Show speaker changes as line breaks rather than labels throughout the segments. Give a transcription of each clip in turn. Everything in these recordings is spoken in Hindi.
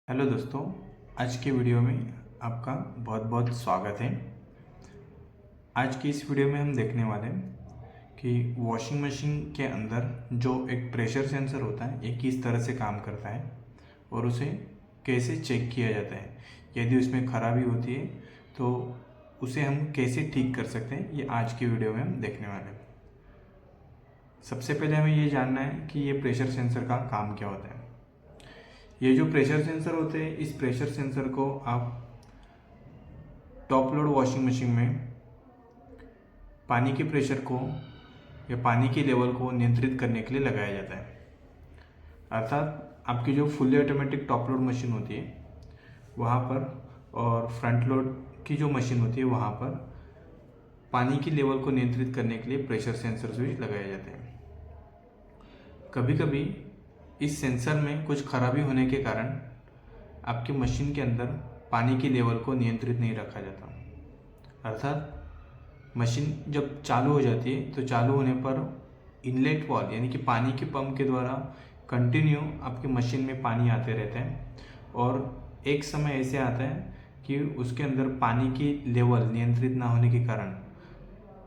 हेलो दोस्तों, आज के वीडियो में आपका बहुत बहुत स्वागत है। आज की इस वीडियो में हम देखने वाले हैं कि वॉशिंग मशीन के अंदर जो एक प्रेशर सेंसर होता है ये किस तरह से काम करता है और उसे कैसे चेक किया जाता है। यदि उसमें खराबी होती है तो उसे हम कैसे ठीक कर सकते हैं, ये आज की वीडियो में हम देखने वाले हैं। सबसे पहले हमें ये जानना है कि ये प्रेशर सेंसर का काम क्या होता है। ये जो प्रेशर सेंसर होते हैं, इस प्रेशर सेंसर को आप टॉप लोड वॉशिंग मशीन में पानी के प्रेशर को या पानी के लेवल को नियंत्रित करने के लिए लगाया जाता है। अर्थात आपकी जो fully automatic top load machine होती है वहाँ पर और फ्रंट लोड की जो मशीन होती है वहाँ पर पानी की लेवल को नियंत्रित करने के लिए प्रेशर सेंसर्स भी लगाए जाते हैं। कभी कभी इस सेंसर में कुछ खराबी होने के कारण आपकी मशीन के अंदर पानी की लेवल को नियंत्रित नहीं रखा जाता। अर्थात मशीन जब चालू हो जाती है तो चालू होने पर इनलेट वाल्व यानी कि पानी के पंप के द्वारा कंटिन्यू आपकी मशीन में पानी आते रहते हैं और एक समय ऐसे आता है कि उसके अंदर पानी की लेवल नियंत्रित ना होने के कारण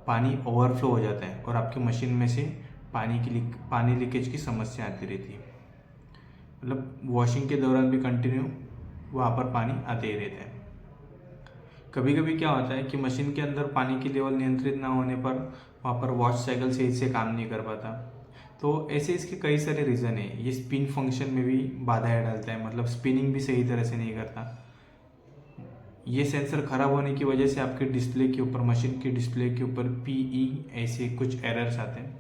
पानी ओवरफ्लो हो जाता है और आपकी मशीन में से पानी लीकेज की समस्या आती रहती है। मतलब वॉशिंग के दौरान भी कंटिन्यू वहाँ पर पानी आते ही रहते हैं। कभी कभी क्या होता है कि मशीन के अंदर पानी की लेवल नियंत्रित ना होने पर वहाँ पर वॉश साइकिल सही से काम नहीं कर पाता। तो ऐसे इसके कई सारे रीज़न है। ये स्पिन फंक्शन में भी बाधाएं डालता है, मतलब स्पिनिंग भी सही तरह से नहीं करता। ये सेंसर खराब होने की वजह से आपके डिस्प्ले के ऊपर, मशीन के डिस्प्ले के ऊपर PE ऐसे कुछ एरर्स आते हैं।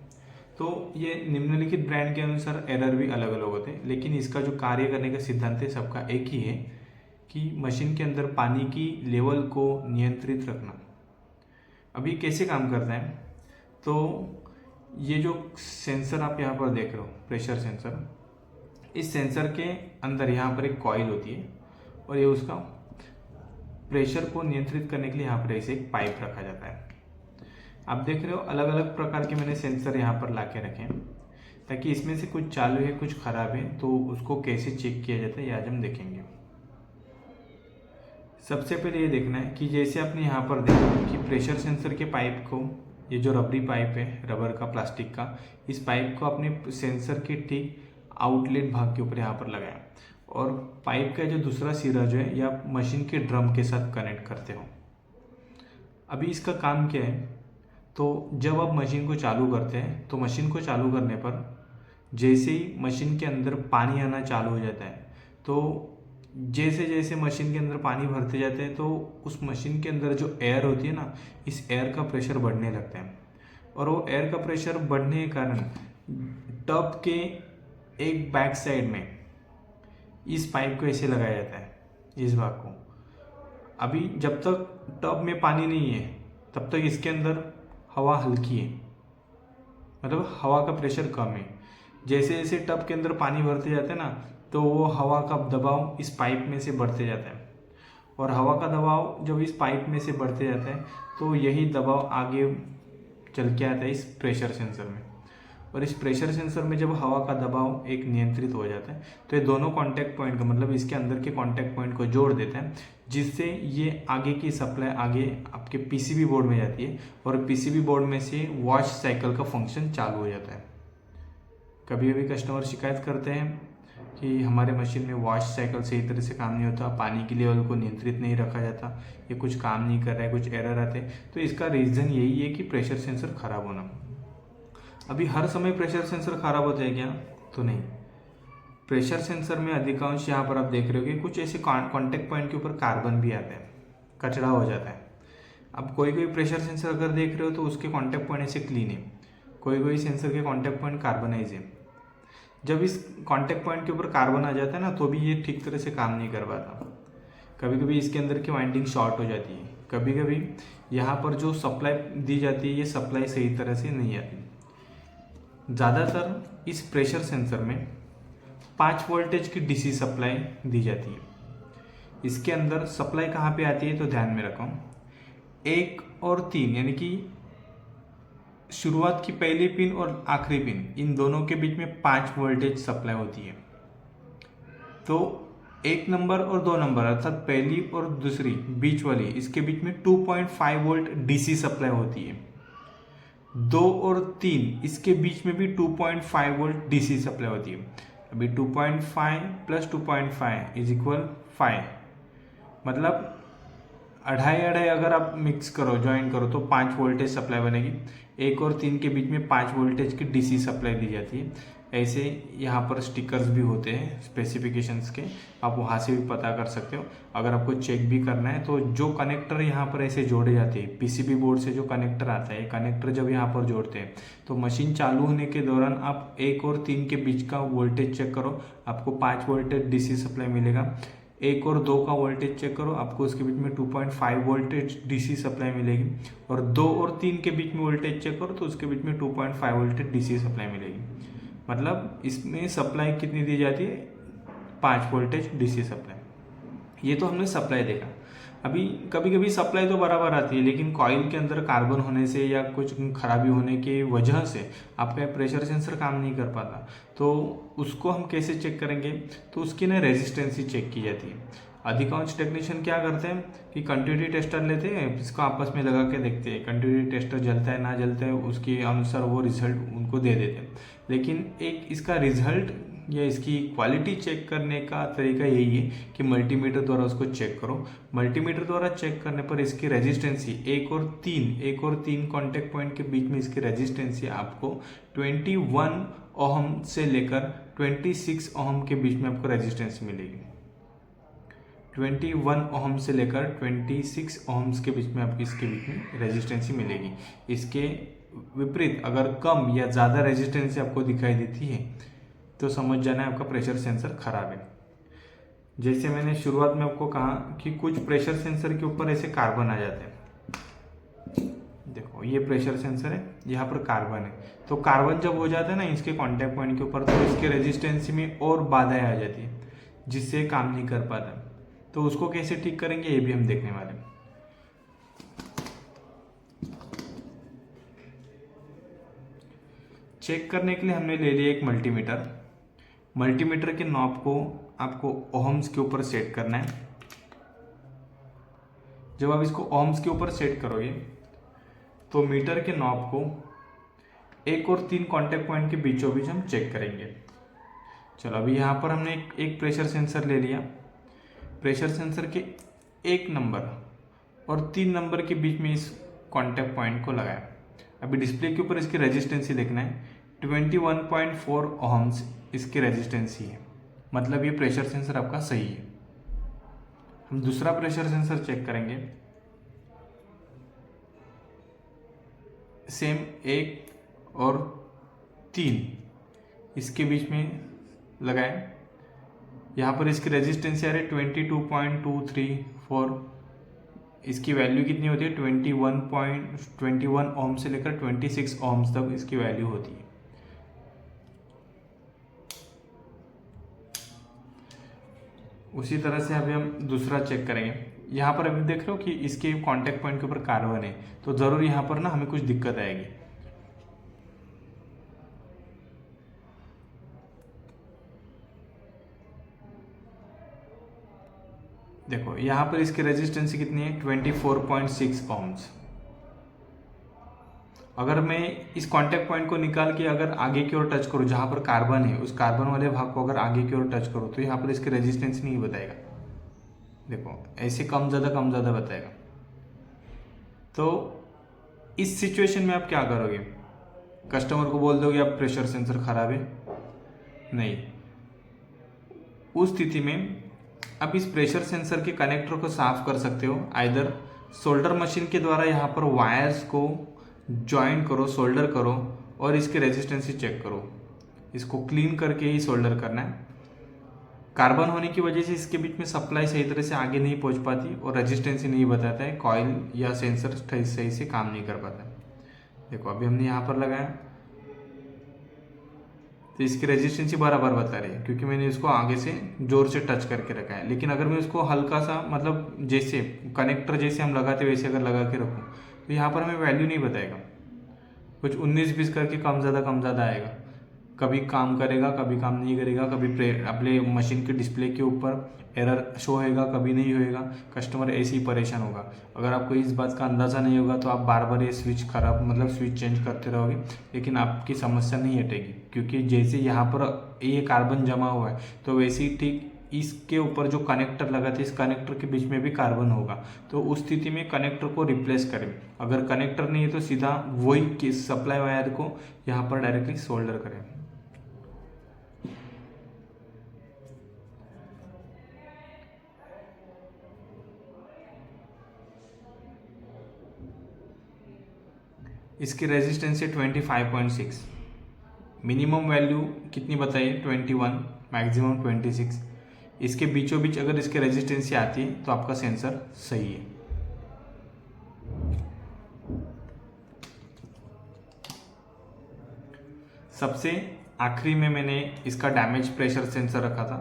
तो ये निम्नलिखित ब्रांड के अनुसार एरर भी अलग अलग होते हैं, लेकिन इसका जो कार्य करने का सिद्धांत है सबका एक ही है कि मशीन के अंदर पानी की लेवल को नियंत्रित रखना। अभी कैसे काम करता है, तो ये जो सेंसर आप यहाँ पर देख रहे हो, प्रेशर सेंसर, इस सेंसर के अंदर यहाँ पर एक कॉइल होती है और ये उसका प्रेशर को नियंत्रित करने के लिए यहाँ पर ऐसे एक पाइप रखा जाता है। आप देख रहे हो अलग अलग प्रकार के मैंने सेंसर यहाँ पर ला के रखे हैं ताकि इसमें से कुछ चालू है कुछ खराब है, तो उसको कैसे चेक किया जाता है ये आज हम देखेंगे। सबसे पहले ये देखना है कि जैसे आपने यहाँ पर देखा कि प्रेशर सेंसर के पाइप को, ये जो रबरी पाइप है रबर का, प्लास्टिक का, इस पाइप को अपने सेंसर के ठीक आउटलेट भाग के ऊपर यहाँ पर लगाया और पाइप का जो दूसरा सिरा जो है या मशीन के ड्रम के साथ कनेक्ट करते हो। अभी इसका काम क्या है, तो जब आप मशीन को चालू करते हैं तो मशीन को चालू करने पर जैसे ही मशीन के अंदर पानी आना चालू हो जाता है, तो जैसे जैसे मशीन के अंदर पानी भरते जाते हैं तो उस मशीन के अंदर जो एयर होती है ना, इस एयर का प्रेशर बढ़ने लगता है और वो एयर का प्रेशर बढ़ने के कारण टब के एक बैक साइड में इस पाइप को ऐसे लगाया जाता है, इस भाग को। अभी जब तक टब में पानी नहीं है तब तक इसके अंदर हवा हल्की है, मतलब हवा का प्रेशर कम है। जैसे जैसे टब के अंदर पानी भरते जाते हैं ना, तो वो हवा का दबाव इस पाइप में से बढ़ते जाता है और हवा का दबाव जब इस पाइप में से बढ़ते जाता है तो यही दबाव आगे चल के आता है इस प्रेशर सेंसर में। और इस प्रेशर सेंसर में जब हवा का दबाव एक नियंत्रित हो जाता है तो ये दोनों कांटेक्ट पॉइंट का, मतलब इसके अंदर के कांटेक्ट पॉइंट को जोड़ देता है, जिससे ये आगे की सप्लाई आगे आपके PCB बोर्ड में जाती है और PCB बोर्ड में से वॉश साइकिल का फंक्शन चालू हो जाता है। कभी कभी कस्टमर शिकायत करते हैं कि हमारे मशीन में वॉश साइकिल सही तरह से काम नहीं होता, पानी की लेवल को नियंत्रित नहीं रखा जाता, ये कुछ काम नहीं कर रहा है, कुछ एरर आते हैं। तो इसका रीज़न यही है कि प्रेशर सेंसर खराब होना। अभी हर समय प्रेशर सेंसर खराब होता है क्या, तो नहीं। प्रेशर सेंसर में अधिकांश यहाँ पर आप देख रहे हो कि कुछ ऐसे कांटेक्ट पॉइंट के ऊपर कार्बन भी आता है, कचरा हो जाता है। अब कोई कोई प्रेशर सेंसर अगर देख रहे हो तो उसके कांटेक्ट पॉइंट ऐसे क्लीन है, कोई कोई सेंसर के कांटेक्ट पॉइंट कार्बनाइज है। जब इस कांटेक्ट पॉइंट के ऊपर कार्बन आ जाता है ना, तो भी ये ठीक तरह से काम नहीं कर पाता। कभी कभी इसके अंदर की वाइंडिंग शॉर्ट हो जाती है, कभी कभी यहाँ पर जो सप्लाई दी जाती है ये सप्लाई सही तरह से नहीं आती। ज़्यादातर इस प्रेशर सेंसर में 5 वोल्टेज की DC सप्लाई दी जाती है। इसके अंदर सप्लाई कहाँ पे आती है, तो ध्यान में रखो 1 और 3 यानी कि शुरुआत की पहली पिन और आखिरी पिन, इन दोनों के बीच में 5 वोल्टेज सप्लाई होती है। तो एक नंबर और 2 नंबर अर्थात पहली और दूसरी बीच वाली, इसके बीच में 2.5 वोल्ट डीसी सप्लाई होती है। 2 और 3 इसके बीच में भी 2.5 वोल्ट डीसी सप्लाई होती है। अभी 2.5 प्लस 2.5 इज इक्वल 5, मतलब अढ़ाई अगर आप मिक्स करो, ज्वाइन करो तो 5 वोल्टेज सप्लाई बनेगी। 1 और 3 के बीच में 5 वोल्टेज की डीसी सप्लाई दी जाती है। ऐसे यहाँ पर स्टिकर्स भी होते हैं स्पेसिफिकेशंस के, आप वहाँ से भी पता कर सकते हो। अगर आपको चेक भी करना है तो जो कनेक्टर यहाँ पर ऐसे जोड़े जाते हैं, पीसीबी बोर्ड से जो कनेक्टर आता है, कनेक्टर जब यहाँ पर जोड़ते हैं तो मशीन चालू होने के दौरान आप 1 और 3 के बीच का वोल्टेज चेक करो, आपको 5 वोल्टेज डीसी सप्लाई मिलेगा। 1 और 2 का वोल्टेज चेक करो, आपको उसके बीच में 2.5 वोल्टेज डीसी सप्लाई मिलेगी। और 2 और 3 के बीच में वोल्टेज चेक करो तो उसके बीच में 2.5 वोल्टेज डीसी सप्लाई मिलेगी। मतलब इसमें सप्लाई कितनी दी जाती है, 5 वोल्टेज डीसी सप्लाई। ये तो हमने सप्लाई देखा। अभी कभी कभी सप्लाई तो बराबर आती है, लेकिन कॉइल के अंदर कार्बन होने से या कुछ खराबी होने की वजह से आपका प्रेशर सेंसर काम नहीं कर पाता, तो उसको हम कैसे चेक करेंगे, तो उसकी ना रेजिस्टेंसी चेक की जाती है। अधिकांश टेक्नीशियन क्या करते हैं कि कंटिन्यूटी टेस्टर लेते हैं, इसको आपस में लगा के देखते हैं, कंटिन्यूटी टेस्टर जलता है ना जलता है उसके अनुसार वो रिजल्ट उनको दे देते हैं। लेकिन एक इसका रिजल्ट या इसकी क्वालिटी चेक करने का तरीका यही है कि मल्टीमीटर द्वारा उसको चेक करो। मल्टीमीटर द्वारा चेक करने पर इसकी रेजिस्टेंसी 1 और 3 कॉन्टैक्ट पॉइंट के बीच में इसकी रेजिस्टेंसी आपको 21 ओहम से लेकर 26 ओहम के बीच में आपको रेजिस्टेंस मिलेगी। 21 ओहम से लेकर 26 ओहम्स के बीच में आपकी इसके बीच में रेजिस्टेंसी मिलेगी। इसके विपरीत अगर कम या ज़्यादा रेजिस्टेंसी आपको दिखाई देती है तो समझ जाना है आपका प्रेशर सेंसर खराब है। जैसे मैंने शुरुआत में आपको कहा कि कुछ प्रेशर सेंसर के ऊपर ऐसे कार्बन आ जाते हैं। देखो ये प्रेशर सेंसर है, यहाँ पर कार्बन है, तो कार्बन जब हो जाता है ना इसके कॉन्टैक्ट पॉइंट के ऊपर, तो इसके रेजिस्टेंसी में और बाधाएं आ जाती है जिससे काम नहीं कर पाता। तो उसको कैसे ठीक करेंगे ये भी हम देखने वाले हैं। चेक करने के लिए हमने ले लिया एक मल्टीमीटर। मल्टीमीटर के नॉब को आपको ओहम्स के ऊपर सेट करना है। जब आप इसको ओहम्स के ऊपर सेट करोगे तो मीटर के नॉब को 1 और 3 कॉन्टैक्ट पॉइंट के बीचों बीच हम चेक करेंगे। चलो अभी यहाँ पर हमने एक प्रेशर सेंसर ले लिया। प्रेशर सेंसर के 1 नंबर और 3 नंबर के बीच में इस कॉन्टैक्ट पॉइंट को लगाया। अभी डिस्प्ले के ऊपर इसकी रेजिस्टेंसी देखना है, 21.4 ओहम्स इसकी रेजिस्टेंसी है, मतलब ये प्रेशर सेंसर आपका सही है। हम दूसरा प्रेशर सेंसर चेक करेंगे। सेम 1 और 3 इसके बीच में लगाए। यहाँ पर इसकी रेजिस्टेंस आ रही है 22.234। इसकी वैल्यू कितनी होती है, 21 ओम से लेकर 26 ओम्स तक इसकी वैल्यू होती है। उसी तरह से अभी हम दूसरा चेक करेंगे। यहाँ पर अभी देख रहे हो कि इसके कॉन्टैक्ट पॉइंट के ऊपर कार्बन है, तो ज़रूर यहाँ पर ना हमें कुछ दिक्कत आएगी। देखो यहाँ पर इसकी रेजिस्टेंस कितनी है, 24.6 ओम्स। अगर मैं इस कांटेक्ट पॉइंट को निकाल के अगर आगे की ओर टच करूँ, जहाँ पर कार्बन है उस कार्बन वाले भाग को अगर आगे की ओर टच करूँ तो यहाँ पर इसकी रेजिस्टेंस नहीं बताएगा। देखो ऐसे कम ज़्यादा बताएगा। तो इस सिचुएशन में आप क्या करोगे, कस्टमर को बोल दोगे आप प्रेशर सेंसर खराब है? नहीं। उस स्थिति में आप इस प्रेशर सेंसर के कनेक्टर को साफ कर सकते हो। आइदर सोल्डर मशीन के द्वारा यहाँ पर वायर्स को ज्वाइन करो, सोल्डर करो और इसके रेजिस्टेंसी चेक करो। इसको क्लीन करके ही सोल्डर करना है। कार्बन होने की वजह से इसके बीच में सप्लाई सही तरह से आगे नहीं पहुंच पाती और रेजिस्टेंसी नहीं बताता है, कॉइल या सेंसर सही से काम नहीं कर पाता। देखो अभी हमने यहाँ पर लगाया तो इसकी रेजिस्टेंसी बराबर बता रही है क्योंकि मैंने इसको आगे से जोर से टच करके रखा है। लेकिन अगर मैं उसको हल्का सा मतलब जैसे कनेक्टर जैसे हम लगाते वैसे अगर लगा के रखूँ तो यहाँ पर हमें वैल्यू नहीं बताएगा, कुछ 19-20 करके कम ज़्यादा आएगा। कभी काम करेगा, कभी काम नहीं करेगा, कभी अपने मशीन के डिस्प्ले के ऊपर एरर शो होएगा, कभी नहीं होएगा। कस्टमर ऐसे ही परेशान होगा। अगर आपको इस बात का अंदाज़ा नहीं होगा तो आप बार बार ये स्विच खराब मतलब स्विच चेंज करते रहोगे, लेकिन आपकी समस्या नहीं हटेगी। क्योंकि जैसे यहाँ पर ये कार्बन जमा हुआ है तो वैसे ही ठीक इसके ऊपर जो कनेक्टर लगा था, इस कनेक्टर के बीच में भी कार्बन होगा। तो उस स्थिति में कनेक्टर को रिप्लेस करें। अगर कनेक्टर नहीं है तो सीधा वही सप्लाई वायर को यहाँ पर डायरेक्टली सोल्डर करें। इसकी रेजिस्टेंस है 25.6। मिनिमम वैल्यू कितनी बताइए? 21, मैक्सिमम 26। इसके बीचों बीच अगर इसके रेजिस्टेंसी आती है तो आपका सेंसर सही है। सबसे आखिरी में मैंने इसका डैमेज प्रेशर सेंसर रखा था,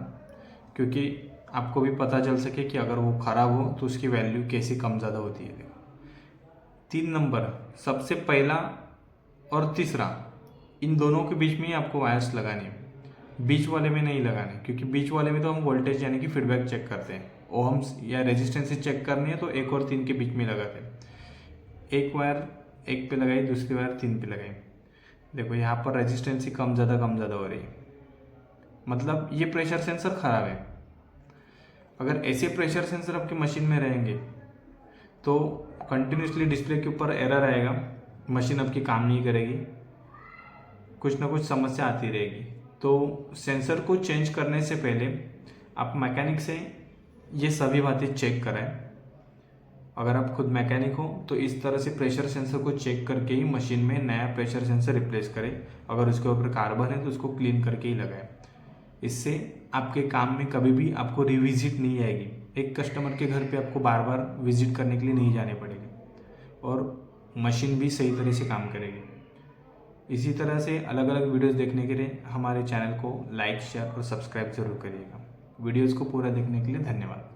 क्योंकि आपको भी पता चल सके कि अगर वो ख़राब हो तो उसकी वैल्यू कैसे कम ज़्यादा होती है। 3 नंबर, सबसे पहला और तीसरा, इन दोनों के बीच में ही आपको वायर्स लगाने हैं, बीच वाले में नहीं लगाने। क्योंकि बीच वाले में तो हम वोल्टेज यानी कि फीडबैक चेक करते हैं, ओहम्स या रेजिस्टेंस चेक करनी है तो 1 और 3 के बीच में लगाते हैं। एक वायर 1 पे लगाई, दूसरी वायर 3 पे लगाई। देखो यहाँ पर रेजिस्टेंस कम ज़्यादा हो रही है, मतलब ये प्रेशर सेंसर ख़राब है। अगर ऐसे प्रेशर सेंसर आपकी मशीन में रहेंगे तो कंटिन्यूसली डिस्प्ले के ऊपर एरर आएगा, मशीन आपकी काम नहीं करेगी, कुछ ना कुछ समस्या आती रहेगी। तो सेंसर को चेंज करने से पहले आप मैकेनिक से ये सभी बातें चेक कराएं। अगर आप खुद मैकेनिक हो तो इस तरह से प्रेशर सेंसर को चेक करके ही मशीन में नया प्रेशर सेंसर रिप्लेस करें। अगर उसके ऊपर कार्बन है तो उसको क्लीन करके ही लगाएं। इससे आपके काम में कभी भी आपको रिविजिट नहीं आएगी। एक कस्टमर के घर पे आपको बार बार विजिट करने के लिए नहीं जाने पड़ेगा और मशीन भी सही तरह से काम करेगी। इसी तरह से अलग अलग वीडियोस देखने के लिए हमारे चैनल को लाइक, शेयर और सब्सक्राइब ज़रूर करिएगा। वीडियोस को पूरा देखने के लिए धन्यवाद।